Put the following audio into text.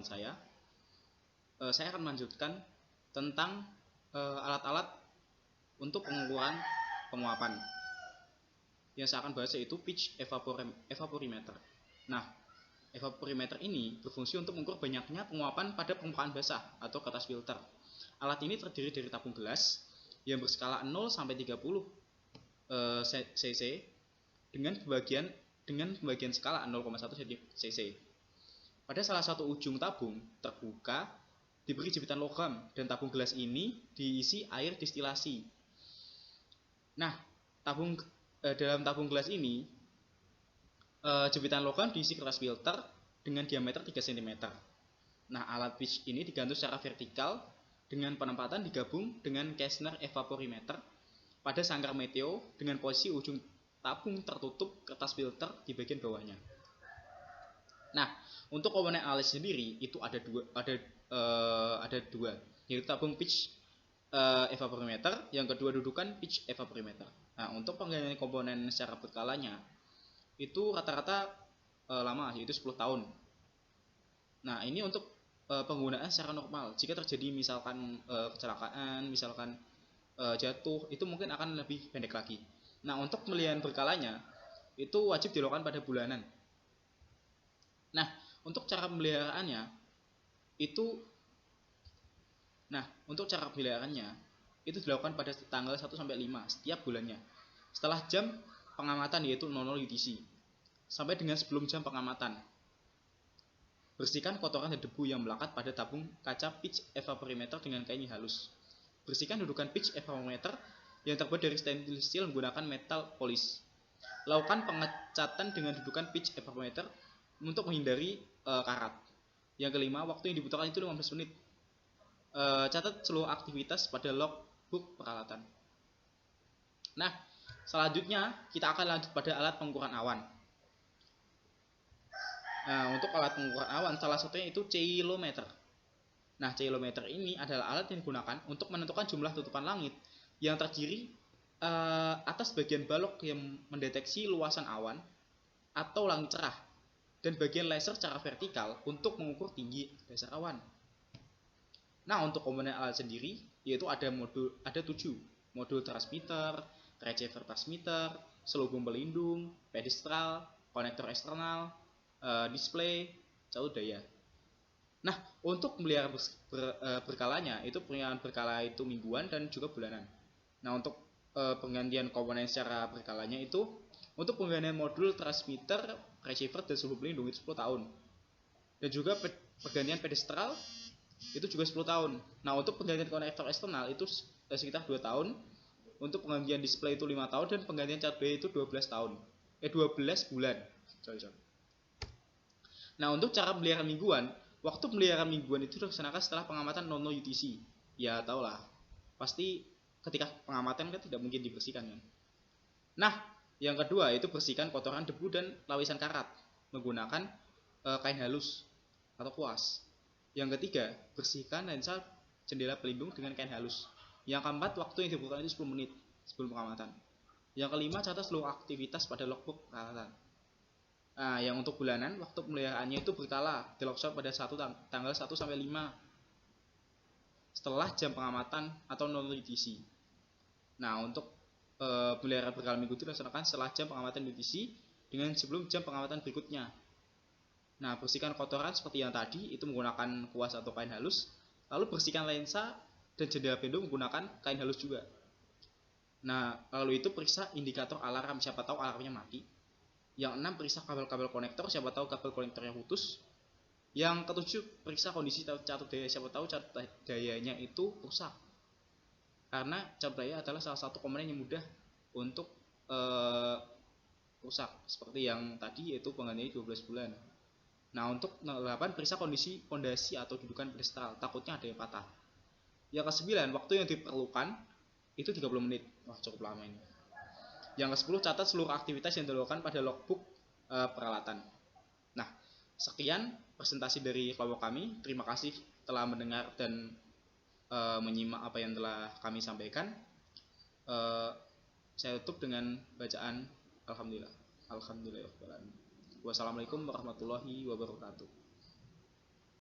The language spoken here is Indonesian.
saya. Saya akan melanjutkan tentang alat-alat untuk pengukuran penguapan. Yang saya akan bahas yaitu pitch evaporimeter. Nah, evaporimeter ini berfungsi untuk mengukur banyaknya penguapan pada permukaan basah atau kertas filter. Alat ini terdiri dari tabung gelas yang berskala 0 sampai 30 cc dengan pembagian skala 0,1 cc. Pada salah satu ujung tabung terbuka diberi jepitan logam dan tabung gelas ini diisi air distilasi. Nah, dalam tabung gelas ini jepitan logam diisi kertas filter dengan diameter 3 cm. Nah, alat pitch ini digantung secara vertikal dengan penempatan digabung dengan Kastner evaporimeter pada sangkar meteo dengan posisi ujung tabung tertutup kertas filter di bagian bawahnya. Nah, untuk komponen alat sendiri itu ada dua, yaitu tabung pitch evaporimeter, yang kedua dudukan pitch evaporimeter. Nah, untuk penggantian komponen secara berkalanya itu rata-rata lama, yaitu 10 tahun. Nah, ini untuk penggunaan secara normal. Jika terjadi misalkan kecelakaan, misalkan jatuh, itu mungkin akan lebih pendek lagi. Nah, untuk pemeliharaan berkalanya itu wajib dilakukan pada bulanan. Nah, untuk cara pemeliharaannya itu dilakukan pada tanggal 1 sampai 5 setiap bulannya. Setelah jam pengamatan yaitu 00 UTC sampai dengan sebelum jam pengamatan. Bersihkan kotoran dan debu yang melekat pada tabung kaca pitch evaporimeter dengan kain halus. Bersihkan dudukan pitch evaporimeter yang terbuat dari stainless steel menggunakan metal polish. Lakukan pengecatan dengan dudukan pitch evaporimeter untuk menghindari karat. Yang kelima, waktu yang dibutuhkan itu 15 menit. Catat seluruh aktivitas pada logbook peralatan. Nah, selanjutnya kita akan lanjut pada alat pengukuran awan. Nah, untuk alat pengukuran awan salah satunya itu ceilometer. Nah, ceilometer ini adalah alat yang digunakan untuk menentukan jumlah tutupan langit yang terdiri atas bagian balok yang mendeteksi luasan awan atau langit cerah dan bagian laser secara vertikal untuk mengukur tinggi dasar awan. Nah, untuk komponen alat sendiri yaitu ada 7 modul transmitter, receiver transmitter, selubung pelindung, pedestral, konektor eksternal, display, calon daya. Nah, untuk pemeliharaan berkalanya itu pemeliharaan berkala itu mingguan dan juga bulanan. Nah, untuk penggantian komponen secara berkalanya itu untuk penggantian modul transmitter, receiver dan selubung pelindung itu 10 tahun. Dan juga pergantian pedestral itu juga 10 tahun. Nah, untuk penggantian konektor eksternal itu sekitar 2 tahun. Untuk penggantian display itu 5 tahun dan penggantian cat daya itu 12 tahun. 12 bulan. Sorry. Nah, untuk cara pemeliharaan mingguan, waktu pemeliharaan mingguan itu dilaksanakan setelah pengamatan 00 UTC. Ya, tahulah. Pasti ketika pengamatan kan tidak mungkin dibersihkan kan. Nah, yang kedua itu bersihkan kotoran debu dan lapisan karat menggunakan kain halus atau kuas. Yang ketiga, bersihkan lensa jendela pelindung dengan kain halus. Yang keempat, waktu yang dibutuhkan itu 10 menit sebelum pengamatan. Yang kelima, catat seluruh aktivitas pada logbook peralatan. Nah, yang untuk bulanan, waktu pemeliharaannya itu berkala, dilakukan pada tanggal 1 sampai 5 setelah jam pengamatan atau 00 UTC. Nah, untuk pemeliharaan berkala minggu itu dilaksanakan setelah jam pengamatan UTC dengan sebelum jam pengamatan berikutnya. Nah, bersihkan kotoran seperti yang tadi itu menggunakan kuas atau kain halus. Lalu bersihkan lensa dan jendela pelindung menggunakan kain halus juga. Nah, lalu itu periksa indikator alarm, siapa tahu alarmnya mati. Yang 6, periksa kabel-kabel konektor, siapa tahu kabel konektornya putus. Yang ke-7, periksa kondisi catur daya, siapa tahu catur dayanya itu rusak. Karena catur daya adalah salah satu komponen yang mudah untuk rusak, seperti yang tadi yaitu penggantiannya 12 bulan. Nah, untuk 8, periksa kondisi fondasi atau dudukan pedestral, takutnya ada yang patah. Yang ke-9, waktu yang diperlukan itu 30 menit. Wah, cukup lama ini. Yang ke-10, catat seluruh aktivitas yang dilakukan pada logbook peralatan. Nah, sekian presentasi dari kelompok kami. Terima kasih telah mendengar dan menyimak apa yang telah kami sampaikan. Saya tutup dengan bacaan Alhamdulillah. Wassalamualaikum warahmatullahi wabarakatuh.